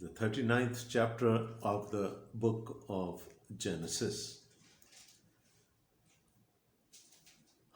the 39th chapter of the book of Genesis।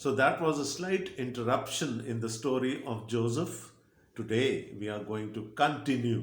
So that was a slight interruption in the story of Joseph. Today we are going to continue.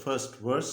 first verse।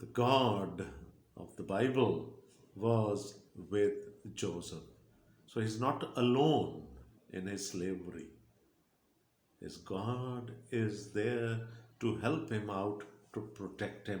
The God of the Bible was with Joseph. So he's not alone in his slavery. His God is there to help him out, to protect him.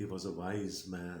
He was a wise man.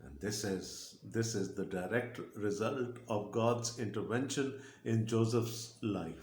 And this is the direct result of God's intervention in Joseph's life.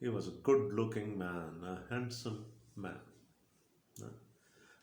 He was a good looking man, a handsome man.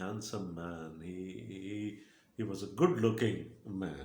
handsome man, he was a good looking man.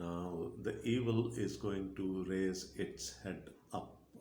Now the evil is going to raise its head up.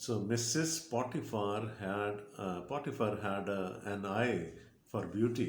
So Mrs. Potiphar had an eye for beauty,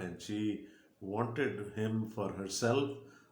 and she wanted him for herself,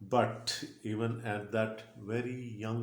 But even at that very young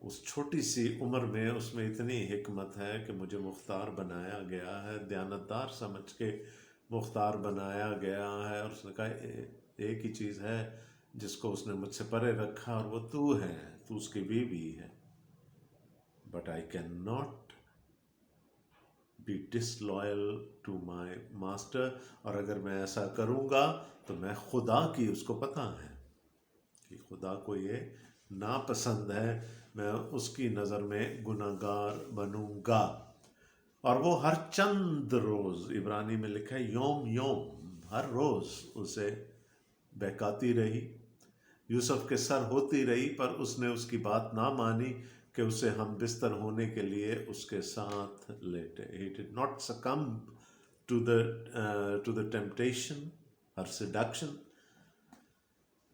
اس چھوٹی سی عمر میں اس میں اتنی حکمت ہے کہ مجھے مختار بنایا گیا ہے، دیانتدار سمجھ کے مختار بنایا گیا ہے، اور اس نے کہا ایک ہی چیز ہے جس کو اس نے مجھ سے پرے رکھا، اور وہ تو ہے، تو اس کی بیوی ہے. But I can not be disloyal to my master, اور اگر میں ایسا کروں گا تو میں خدا کی، اس کو پتہ ہے کہ خدا کو یہ ناپسند ہے، میں اس کی نظر میں گناہگار بنوں گا. اور وہ ہر چند روز، عبرانی میں لکھا ہے یوم یوم، ہر روز اسے بہکاتی رہی، یوسف کے سر ہوتی رہی، پر اس نے اس کی بات نہ مانی کہ اسے ہم بستر ہونے کے لیے اس کے ساتھ لیٹے. He did not succumb to the temptation, her seduction.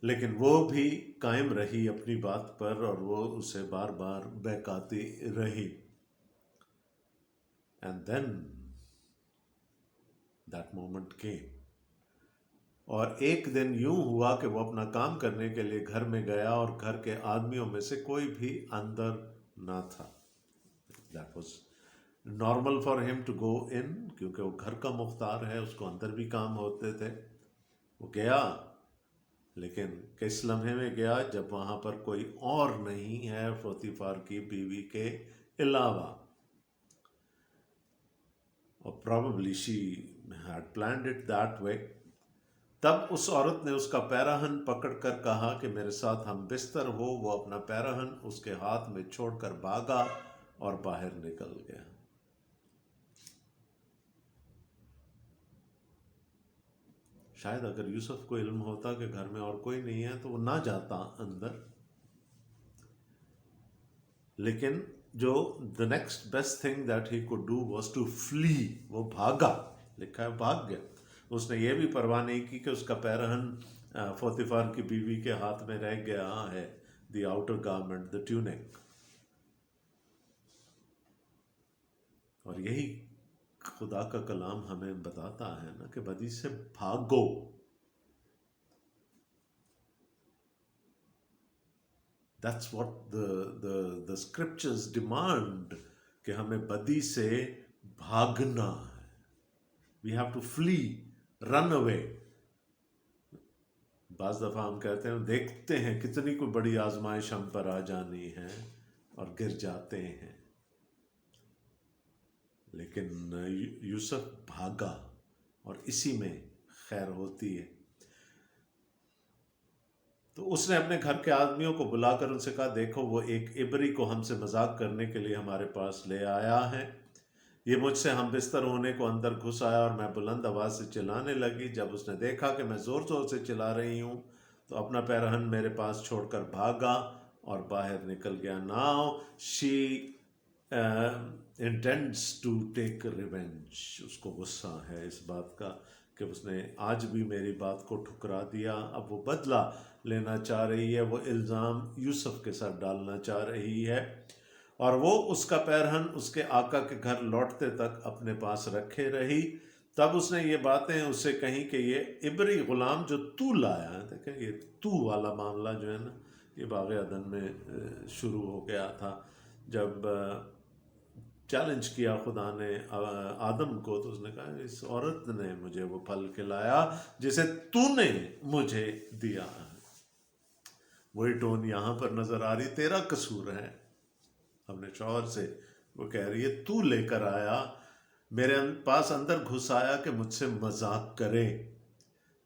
لیکن وہ بھی قائم رہی اپنی بات پر، اور وہ اسے بار بار بہکاتی رہی. And then that moment came. اور ایک دن یوں ہوا کہ وہ اپنا کام کرنے کے لیے گھر میں گیا، اور گھر کے آدمیوں میں سے کوئی بھی اندر نہ تھا. That was normal for him to go in، کیونکہ وہ گھر کا مختار ہے، اس کو اندر بھی کام ہوتے تھے. وہ گیا، لیکن کس لمحے میں گیا؟ جب وہاں پر کوئی اور نہیں ہے پوتیفار کی بیوی کے علاوہ. اور probably she had planned it that way. تب اس عورت نے اس کا پیراہن پکڑ کر کہا کہ میرے ساتھ ہم بستر ہو. وہ اپنا پیراہن اس کے ہاتھ میں چھوڑ کر بھاگا اور باہر نکل گیا. شاید اگر یوسف کو علم ہوتا کہ گھر میں اور کوئی نہیں ہے تو وہ نہ جاتا اندر، لیکن جو the next best thing that he could do was to flee. وہ بھاگا، لکھا ہے بھاگ گیا. اس نے یہ بھی پرواہ نہیں کی کہ اس کا پیرہن پوتیفار کی بیوی کے ہاتھ میں رہ گیا ہے، the outer garment, the tunic. اور یہی خدا کا کلام ہمیں بتاتا ہے نا کہ بدی سے بھاگو. That's what the scriptures demand، کہ ہمیں بدی سے بھاگنا ہے. We have to flee, run away. بعض دفعہ ہم کہتے ہیں دیکھتے ہیں کتنی کوئی بڑی آزمائش ہم پر آ جانی ہے اور گر جاتے ہیں، لیکن یوسف بھاگا، اور اسی میں خیر ہوتی ہے. تو اس نے اپنے گھر کے آدمیوں کو بلا کر ان سے کہا دیکھو وہ ایک عبری کو ہم سے مذاق کرنے کے لیے ہمارے پاس لے آیا ہے. یہ مجھ سے ہم بستر ہونے کو اندر گھس آیا، اور میں بلند آواز سے چلانے لگی. جب اس نے دیکھا کہ میں زور زور سے چلا رہی ہوں تو اپنا پیرہن میرے پاس چھوڑ کر بھاگا اور باہر نکل گیا. Now she intends to take revenge. اس کو غصہ ہے اس بات کا کہ اس نے آج بھی میری بات کو ٹھکرا دیا. اب وہ بدلہ لینا چاہ رہی ہے، وہ الزام یوسف کے ساتھ ڈالنا چاہ رہی ہے، اور وہ اس کا پیرہن اس کے آقا کے گھر لوٹتے تک اپنے پاس رکھے رہی. تب اس نے یہ باتیں اس سے کہیں کہ یہ عبری غلام جو تو لایا ہے، دیکھیں یہ تو والا معاملہ جو ہے نا، یہ باغ عدن میں شروع ہو گیا تھا. جب چیلنج کیا خدا نے آدم کو، تو اس نے کہا اس عورت نے مجھے وہ پھل کھلایا جسے تو نے مجھے دیا ہے. وہی ٹون یہاں پر نظر آ رہی، تیرا قصور ہے. اپنے شوہر سے وہ کہہ رہی ہے تو لے کر آیا، میرے پاس اندر گھس آیا کہ مجھ سے مذاق کرے.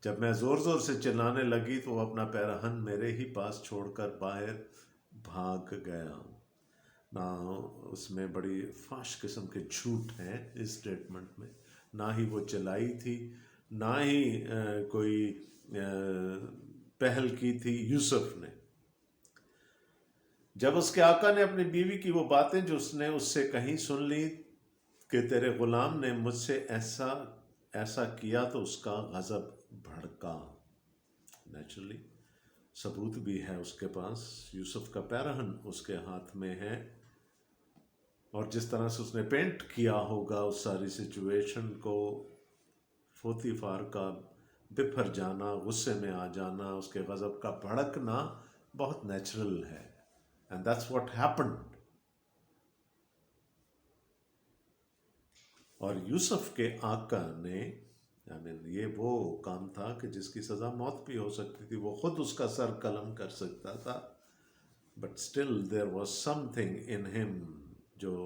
جب میں زور زور سے چلانے لگی تو وہ اپنا پیرہن میرے ہی پاس چھوڑ کر باہر بھاگ گیا. نہ اس میں بڑی فاش قسم کے جھوٹ ہیں اس سٹیٹمنٹ میں. نہ ہی وہ چلائی تھی، نہ ہی کوئی پہل کی تھی یوسف نے. جب اس کے آقا نے اپنی بیوی کی وہ باتیں جو اس نے اس سے کہیں سن لی کہ تیرے غلام نے مجھ سے ایسا کیا، تو اس کا غضب بھڑکا. نیچرلی ثبوت بھی ہے اس کے پاس، یوسف کا پیرہن اس کے ہاتھ میں ہے، اور جس طرح سے اس نے پینٹ کیا ہوگا اس ساری سچویشن کو، پوتیفار کا بپھر جانا، غصے میں آ جانا، اس کے غضب کا بھڑکنا بہت نیچرل ہے. And that's what happened. اور یوسف کے آقا نے یہ وہ کام تھا کہ جس کی سزا موت بھی ہو سکتی تھی، وہ خود اس کا سر قلم کر سکتا تھا، but still there was some thing in ہم جو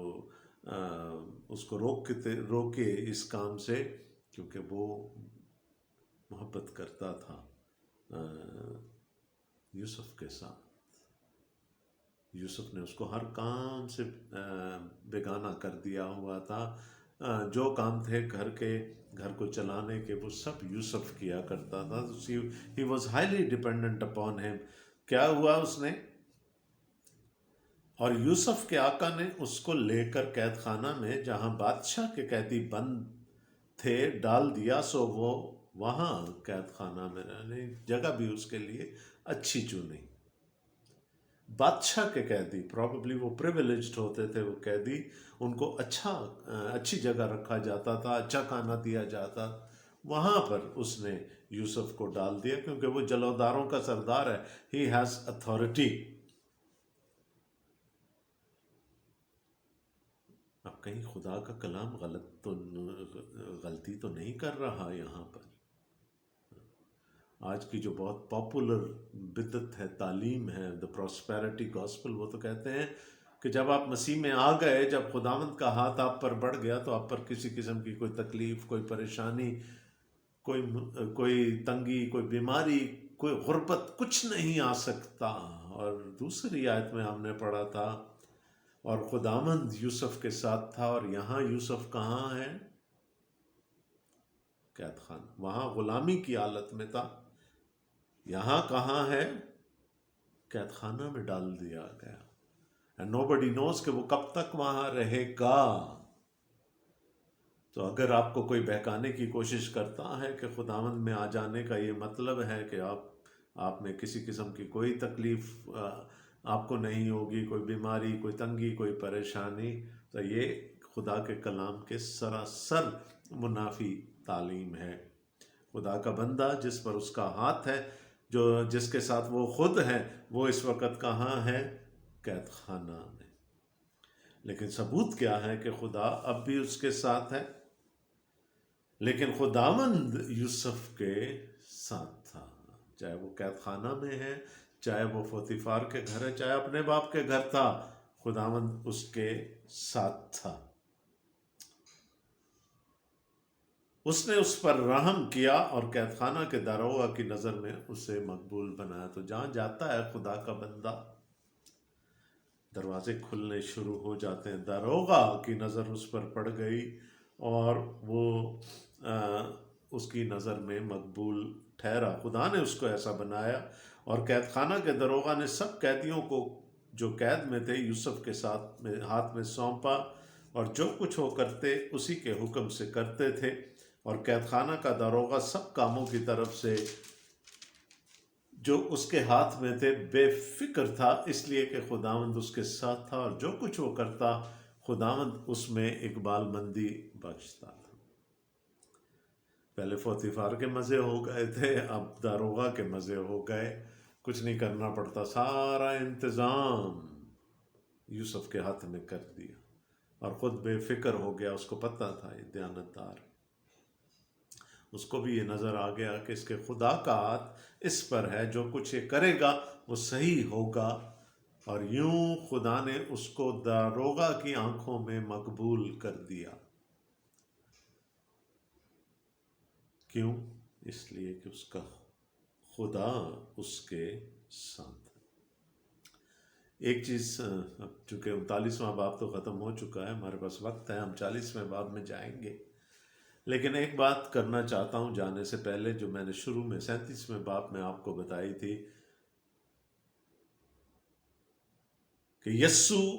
اس کو روکے اس کام سے، کیونکہ وہ محبت کرتا تھا یوسف کے ساتھ. یوسف نے اس کو ہر کام سے بیگانہ کر دیا ہوا تھا. جو کام تھے گھر کو چلانے کے، وہ سب یوسف کیا کرتا تھا. He was highly dependent upon him. کیا ہوا اس نے، اور یوسف کے آقا نے اس کو لے کر قید خانہ میں، جہاں بادشاہ کے قیدی بند تھے، ڈال دیا. سو وہ وہاں قید خانہ میں رہنے جگہ بھی اس کے لیے اچھی چنی. بادشاہ کے قیدی، پرابیبلی وہ پریویلیجڈ ہوتے تھے وہ قیدی، ان کو اچھی جگہ رکھا جاتا تھا، اچھا کھانا دیا جاتا. وہاں پر اس نے یوسف کو ڈال دیا، کیونکہ وہ جلوداروں کا سردار ہے. He has authority. اب کہیں خدا کا کلام غلطی تو نہیں کر رہا یہاں پر. آج کی جو بہت پاپولر بدعت ہے، تعلیم ہے، دا پراسپیرٹی گاسپل، وہ تو کہتے ہیں کہ جب آپ مسیح میں آ گئے، جب خداوند کا ہاتھ آپ پر بڑھ گیا، تو آپ پر کسی قسم کی کوئی تکلیف، کوئی پریشانی، کوئی تنگی، کوئی بیماری، کوئی غربت، کچھ نہیں آ سکتا. اور دوسری آیت میں ہم نے پڑھا تھا، اور خداوند یوسف کے ساتھ تھا. اور یہاں یوسف کہاں ہے؟ قید خانہ. وہاں غلامی کی حالت میں تھا، یہاں کہاں ہے؟ قید خانہ میں ڈال دیا گیا. And nobody knows کہ وہ کب تک وہاں رہے گا. تو اگر آپ کو کوئی بہکانے کی کوشش کرتا ہے کہ خداوند میں آ جانے کا یہ مطلب ہے کہ آپ میں کسی قسم کی کوئی تکلیف آپ کو نہیں ہوگی، کوئی بیماری، کوئی تنگی، کوئی پریشانی، تو یہ خدا کے کلام کے سراسر منافی تعلیم ہے. خدا کا بندہ جس پر اس کا ہاتھ ہے، جس کے ساتھ وہ خود ہے، وہ اس وقت کہاں ہے؟ قید خانہ میں. لیکن ثبوت کیا ہے کہ خدا اب بھی اس کے ساتھ ہے. لیکن خداوند یوسف کے ساتھ تھا، چاہے وہ قید خانہ میں ہے، چاہے وہ پوتیفار کے گھر ہے، چاہے اپنے باپ کے گھر تھا، خداوند اس کے ساتھ تھا. اس نے اس پر رحم کیا اور قید خانہ کے داروغہ کی نظر میں اسے مقبول بنایا. تو جہاں جاتا ہے خدا کا بندہ، دروازے کھلنے شروع ہو جاتے ہیں. داروغہ کی نظر اس پر پڑ گئی اور وہ اس کی نظر میں مقبول ٹھہرا. خدا نے اس کو ایسا بنایا. اور قید خانہ کے داروغہ نے سب قیدیوں کو جو قید میں تھے یوسف کے ہاتھ میں سونپا، اور جو کچھ وہ کرتے اسی کے حکم سے کرتے تھے. اور قید خانہ کا داروغہ سب کاموں کی طرف سے جو اس کے ہاتھ میں تھے بے فکر تھا، اس لیے کہ خداوند اس کے ساتھ تھا، اور جو کچھ وہ کرتا خداوند اس میں اقبال مندی بخشتا تھا. پہلے پوتیفار کے مزے ہو گئے تھے، اب داروغہ کے مزے ہو گئے. کچھ نہیں کرنا پڑتا، سارا انتظام یوسف کے ہاتھ میں کر دیا، اور خود بے فکر ہو گیا. اس کو پتہ تھا، یہ دیانتدار، اس کو بھی یہ نظر آ گیا کہ اس کے خدا کا ہاتھ اس پر ہے، جو کچھ یہ کرے گا وہ صحیح ہوگا. اور یوں خدا نے اس کو داروغہ کی آنکھوں میں مقبول کر دیا. کیوں؟ اس لیے کہ اس کا خدا اس کے ساتھ. ایک چیز، اب چونکہ 39واں باب تو ختم ہو چکا ہے، ہمارے پاس وقت ہے، ہم 40ویں باب میں جائیں گے. لیکن ایک بات کرنا چاہتا ہوں جانے سے پہلے، جو میں نے شروع میں 37ویں باب میں آپ کو بتائی تھی کہ یسوع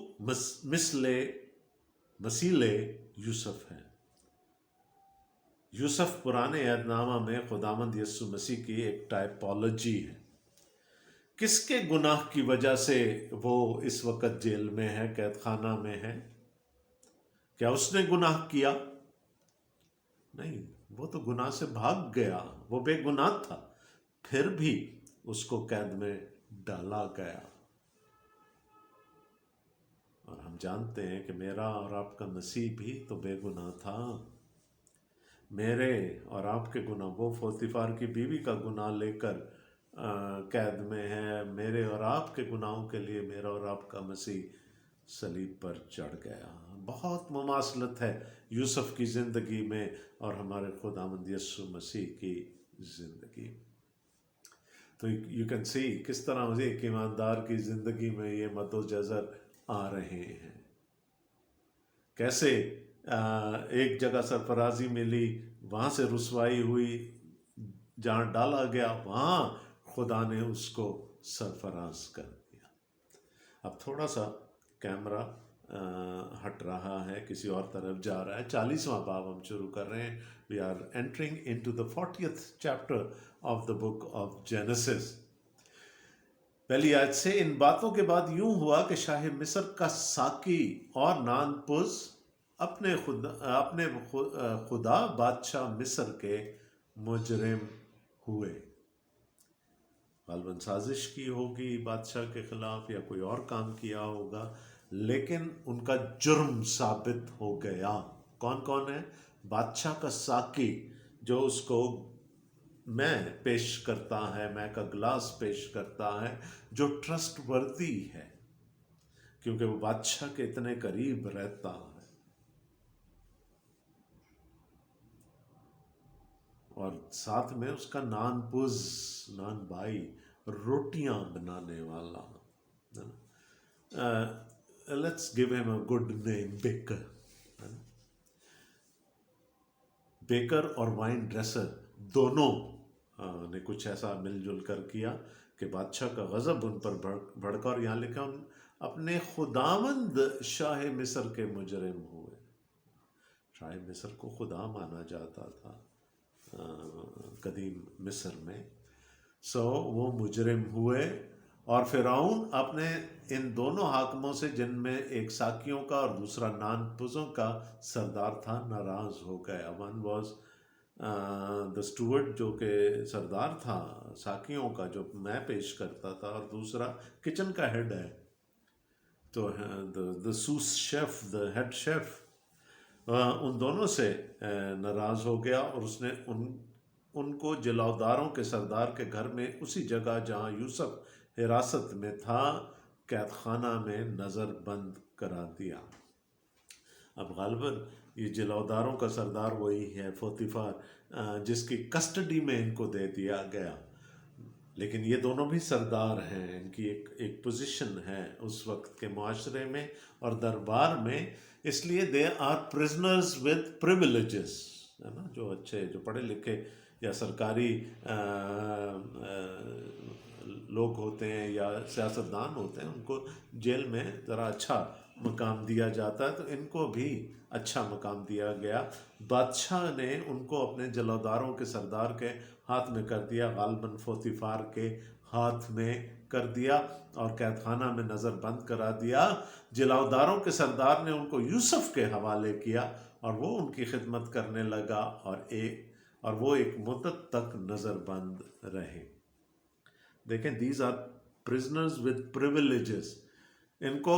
مثیل یوسف ہے. یوسف پرانے عہد نامہ میں خداوند یسوع مسیح کی ایک ٹائپولوجی ہے. کس کے گناہ کی وجہ سے وہ اس وقت جیل میں ہے، قید خانہ میں ہے؟ کیا اس نے گناہ کیا؟ نہیں، وہ تو گناہ سے بھاگ گیا، وہ بے گناہ تھا، پھر بھی اس کو قید میں ڈالا گیا. اور ہم جانتے ہیں کہ میرا اور آپ کا مسیح بھی تو بے گناہ تھا. میرے اور آپ کے گناہ، وہ پوتیفار کی بیوی کا گناہ لے کر قید میں ہے، میرے اور آپ کے گناہوں کے لیے میرا اور آپ کا مسیح صلیب پر چڑھ گیا. بہت مماثلت ہے یوسف کی زندگی میں اور ہمارے خداوند یسوع مسیح کی زندگی. تو یو کین سی کس طرح ایک ایماندار کی زندگی میں یہ مد و جزر آ رہے ہیں. کیسے ایک جگہ سرفرازی ملی، وہاں سے رسوائی ہوئی، جہاں ڈالا گیا وہاں خدا نے اس کو سرفراز کر دیا. اب تھوڑا سا کیمرہ ہٹ رہا ہے، کسی اور طرف جا رہا ہے. 40واں باب ہم شروع کر رہے ہیں. We are entering into the 40th chapter of the book of Genesis. پہلی آیت سے، ان باتوں کے بعد یوں ہوا کہ شاہ مصر کا ساقی اور نان پز اپنے خدا بادشاہ مصر کے مجرم ہوئے. غالباً سازش کی ہوگی بادشاہ کے خلاف یا کوئی اور کام کیا ہوگا، لیکن ان کا جرم ثابت ہو گیا. کون کون ہے؟ بادشاہ کا ساقی جو اس کو میں پیش کرتا ہے، میں کا گلاس پیش کرتا ہے، جو ٹرسٹ وردی ہے کیونکہ وہ بادشاہ کے اتنے قریب رہتا ہے. اور ساتھ میں اس کا نان پز، نان بھائی، روٹیاں بنانے والا. Let's give him a good name, baker. Baker اور وائن ڈریسر دونوں نے کچھ ایسا مل جل کر کیا کہ بادشاہ کا غضب ان پر بھڑکا، اور یہاں لکھا اپنے خداوند شاہ مصر کے مجرم ہوئے. شاہ مصر کو خدا مانا جاتا تھا قدیم مصر میں. وہ مجرم ہوئے، اور فرعون اپنے ان دونوں حاکموں سے، جن میں ایک ساکیوں کا اور دوسرا نان پزوں کا سردار تھا، ناراض ہو گیا. ون واز دا اسٹوورڈ جو کہ سردار تھا ساکیوں کا، جو میں پیش کرتا تھا، اور دوسرا کچن کا ہیڈ ہے، تو the sous chef, the head chef, ان دونوں سے ناراض ہو گیا. اور اس نے ان کو جلوداروں کے سردار کے گھر میں، اسی جگہ جہاں یوسف حراست میں تھا، قید خانہ میں نظر بند کرا دیا. اب غالباً یہ جلوداروں کا سردار وہی ہے پوتیفار، جس کی کسٹڈی میں ان کو دے دیا گیا. لیکن یہ دونوں بھی سردار ہیں، ان کی ایک پوزیشن ہے اس وقت کے معاشرے میں اور دربار میں، اس لیے دے آر پرزنرز ود پریویلیجز، ہے نا. جو اچھے، جو پڑھے لکھے یا سرکاری لوگ ہوتے ہیں یا سیاستدان ہوتے ہیں، ان کو جیل میں ذرا اچھا مقام دیا جاتا ہے، تو ان کو بھی اچھا مقام دیا گیا. بادشاہ نے ان کو اپنے جلوداروں کے سردار کے ہاتھ میں کر دیا، غالباً پوتیفار کے ہاتھ میں کر دیا، اور قید خانہ میں نظر بند کرا دیا. جلوداروں کے سردار نے ان کو یوسف کے حوالے کیا، اور وہ ان کی خدمت کرنے لگا، اور وہ ایک مدت تک نظر بند رہے. دیکھیں، دیز آر پرزنرز ود پریویلیجز. ان کو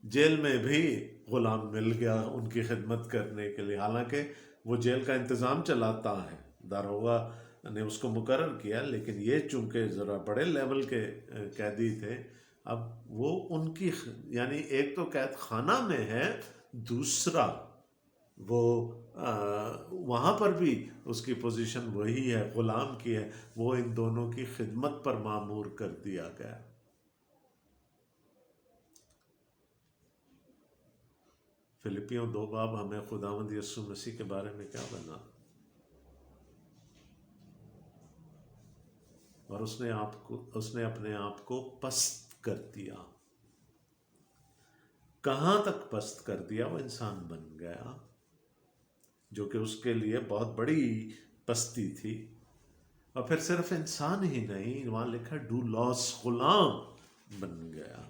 جیل میں بھی غلام مل گیا ان کی خدمت کرنے کے لیے، حالانکہ وہ جیل کا انتظام چلاتا ہے، داروغہ نے اس کو مقرر کیا، لیکن یہ چونکہ ذرا بڑے لیول کے قیدی تھے. اب وہ ان کی یعنی ایک تو قید خانہ میں ہے، دوسرا وہ وہاں پر بھی اس کی پوزیشن وہی ہے، غلام کی ہے. وہ ان دونوں کی خدمت پر مامور کر دیا گیا. فلپیوں 2 باب ہمیں خداوند یسوع مسیح کے بارے میں کیا بنا؟ اور اس نے اپنے آپ کو پست کر دیا. کہاں تک پست کر دیا؟ وہ انسان بن گیا، جو کہ اس کے لیے بہت بڑی پستی تھی. اور پھر صرف انسان ہی نہیں، وہاں لکھا ڈو لاس، غلام بن گیا.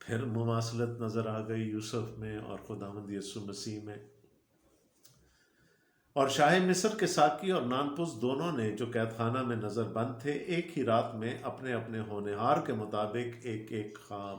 پھر مماثلت نظر آ گئی یوسف میں اور خداوند یسوع مسیح میں. اور شاہ مصر کے ساقی اور نانپس دونوں نے، جو قید خانہ میں نظر بند تھے، ایک ہی رات میں اپنے اپنے ہونہار کے مطابق ایک ایک خواب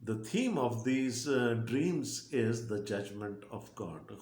the theme of these dreams is the judgment of God.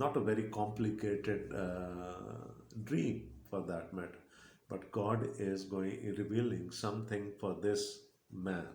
Not a very complicated dream for that matter, but God is revealing something for this man.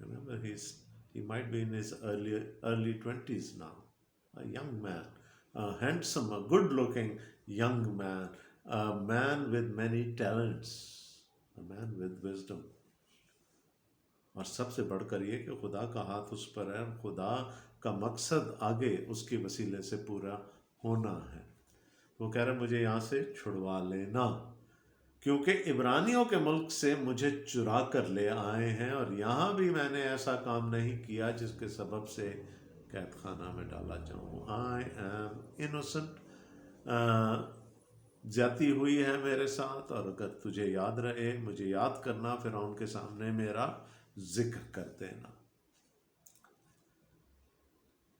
Remember, he might be in his early 20s now, a young man, a handsome, a good-looking young man, a man with many talents, a man with wisdom. اور سب سے بڑھ کر یہ کہ خدا کا ہاتھ اس پر ہے اور خدا کا مقصد آگے اس کے وسیلے سے پورا ہونا ہے. وہ کہہ رہے مجھے یہاں سے چھڑوا لینا، کیونکہ عبرانیوں کے ملک سے مجھے چرا کر لے آئے ہیں، اور یہاں بھی میں نے ایسا کام نہیں کیا جس کے سبب سے قید خانہ میں ڈالا جاؤں. I am innocent. زیادتی ہوئی ہے میرے ساتھ، اور اگر تجھے یاد رہے مجھے یاد کرنا، فرعون کے سامنے میرا ذکر کر دینا.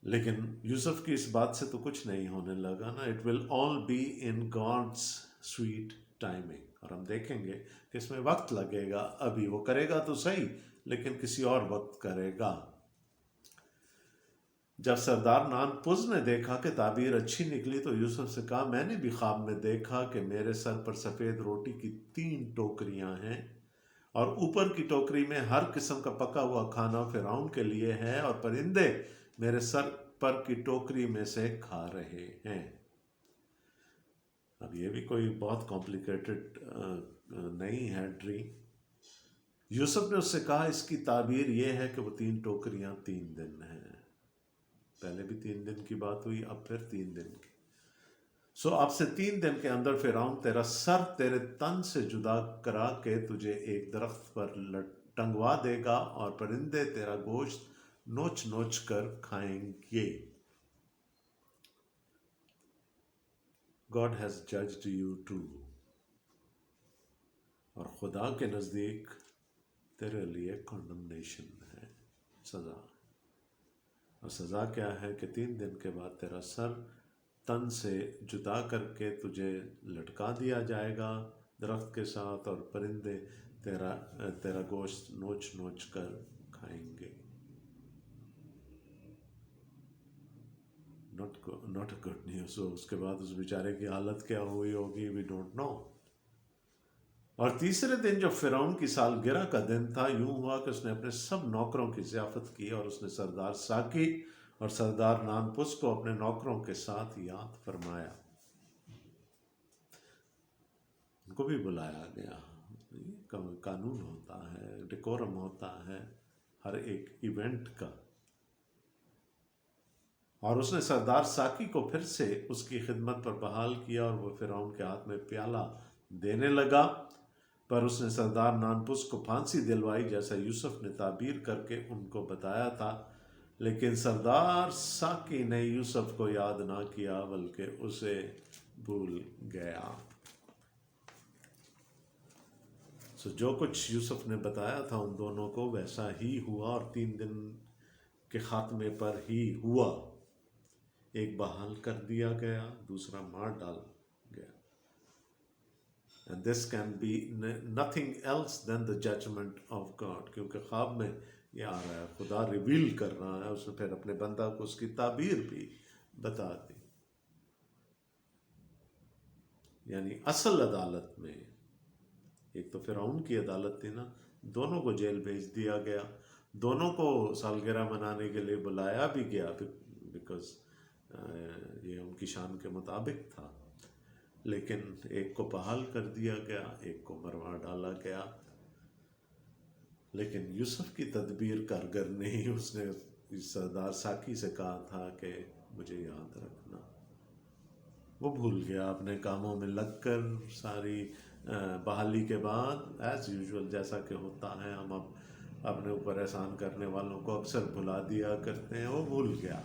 لیکن یوسف کی اس بات سے تو کچھ نہیں ہونے لگا نا. It will all be in God's sweet timing. اور ہم دیکھیں گے کہ اس میں وقت لگے گا. ابھی وہ کرے گا تو صحیح، لیکن کسی اور وقت کرے گا. جب سردار نانپز نے دیکھا کہ تعبیر اچھی نکلی تو یوسف سے کہا میں نے بھی خواب میں دیکھا کہ میرے سر پر سفید روٹی کی 3 ٹوکریاں ہیں، اور اوپر کی ٹوکری میں ہر قسم کا پکا ہوا کھانا فرعون کے لیے ہے، اور پرندے میرے سر پر کی ٹوکری میں سے کھا رہے ہیں. اب یہ بھی کوئی بہت کمپلیکیٹڈ نہیں ہے ڈریم. یوسف نے اس سے کہا اس کی تعبیر یہ ہے کہ وہ 3 ٹوکریاں 3 دن ہیں. پہلے بھی 3 دن کی بات ہوئی، اب پھر 3 دن کی. سو اب سے 3 دن کے اندر فرعون تیرا سر تیرے تن سے جدا کرا کے تجھے ایک درخت پر ٹنگوا دے گا، اور پرندے تیرا گوشت نوچ نوچ کر کھائیں گے. God has judged you too. اور خدا کے نزدیک تیرے لیے کنڈمنیشن ہے، سزا. اور سزا کیا ہے کہ 3 دن کے بعد تیرا سر تن سے جدا کر کے تجھے لٹکا دیا جائے گا درخت کے ساتھ، اور پرندے تیرا گوشت نوچ نوچ کر کھائیں گے. not a good news. اس کے بعد اس بیچارے کی حالت کیا ہوئی ہوگی we don't know. اور تیسرے دن جو فرعون کی سالگرہ کا دن تھا، یوں ہوا کہ اس نے اپنے سب نوکروں کی ضیافت کی، اور اس نے سردار ساکی اور سردار نانپس کو اپنے نوکروں کے ساتھ یاد فرمایا. ان کو بھی بلایا گیا. قانون ہوتا ہے، ڈیکورم ہوتا ہے ہر ایک ایونٹ کا. اور اس نے سردار ساکی کو پھر سے اس کی خدمت پر بحال کیا، اور وہ فرعون کے ہاتھ میں پیالہ دینے لگا. پر اس نے سردار نانپس کو پھانسی دلوائی جیسا یوسف نے تعبیر کر کے ان کو بتایا تھا. لیکن سردار ساکی نے یوسف کو یاد نہ کیا بلکہ اسے بھول گیا. جو کچھ یوسف نے بتایا تھا ان دونوں کو ویسا ہی ہوا، اور 3 دن کے خاتمے پر ہی ہوا. ایک بحال کر دیا گیا، دوسرا مار ڈال گیا. And this can be nothing else than the judgment of God. کیونکہ خواب میں یہ آ رہا ہے، خدا ریویل کر رہا ہے. اس نے پھر اپنے بندہ کو اس کی تعبیر بھی بتا دی. یعنی اصل عدالت میں، ایک تو فرعون کی عدالت تھی نا، دونوں کو جیل بھیج دیا گیا، دونوں کو سالگرہ منانے کے لیے بلایا بھی گیا، بیکاز یہ ان کی شان کے مطابق تھا. لیکن ایک کو بحال کر دیا گیا، ایک کو مروا ڈالا گیا. لیکن یوسف کی تدبیر کارگر نہیں. اس نے سردار ساکی سے کہا تھا کہ مجھے یاد رکھنا. وہ بھول گیا اپنے کاموں میں لگ کر. ساری بحالی کے بعد ایز یوزول جیسا کہ ہوتا ہے، ہم اب اپنے اوپر احسان کرنے والوں کو اکثر بھلا دیا کرتے ہیں. وہ بھول گیا،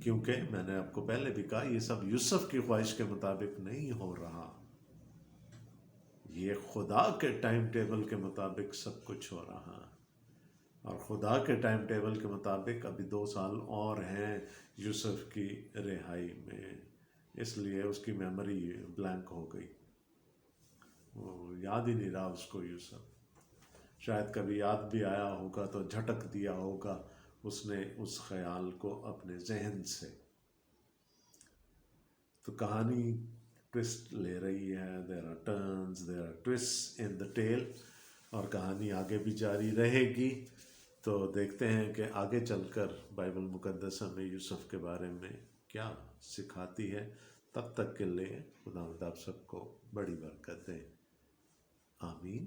کیونکہ میں نے آپ کو پہلے بھی کہا یہ سب یوسف کی خواہش کے مطابق نہیں ہو رہا، یہ خدا کے ٹائم ٹیبل کے مطابق سب کچھ ہو رہا. اور خدا کے ٹائم ٹیبل کے مطابق ابھی 2 سال اور ہیں یوسف کی رہائی میں. اس لیے اس کی میموری بلینک ہو گئی، وہ یاد ہی نہیں رہا اس کو یوسف. شاید کبھی یاد بھی آیا ہوگا تو جھٹک دیا ہوگا اس نے اس خیال کو اپنے ذہن سے. تو کہانی ٹوسٹ لے رہی ہے. There are turns, there are twist in the tale, اور کہانی آگے بھی جاری رہے گی. تو دیکھتے ہیں کہ آگے چل کر بائبل مقدس ہمیں یوسف کے بارے میں کیا سکھاتی ہے. تب تک کے لیے خداوند آپ سب کو بڑی برکت دے. آمین.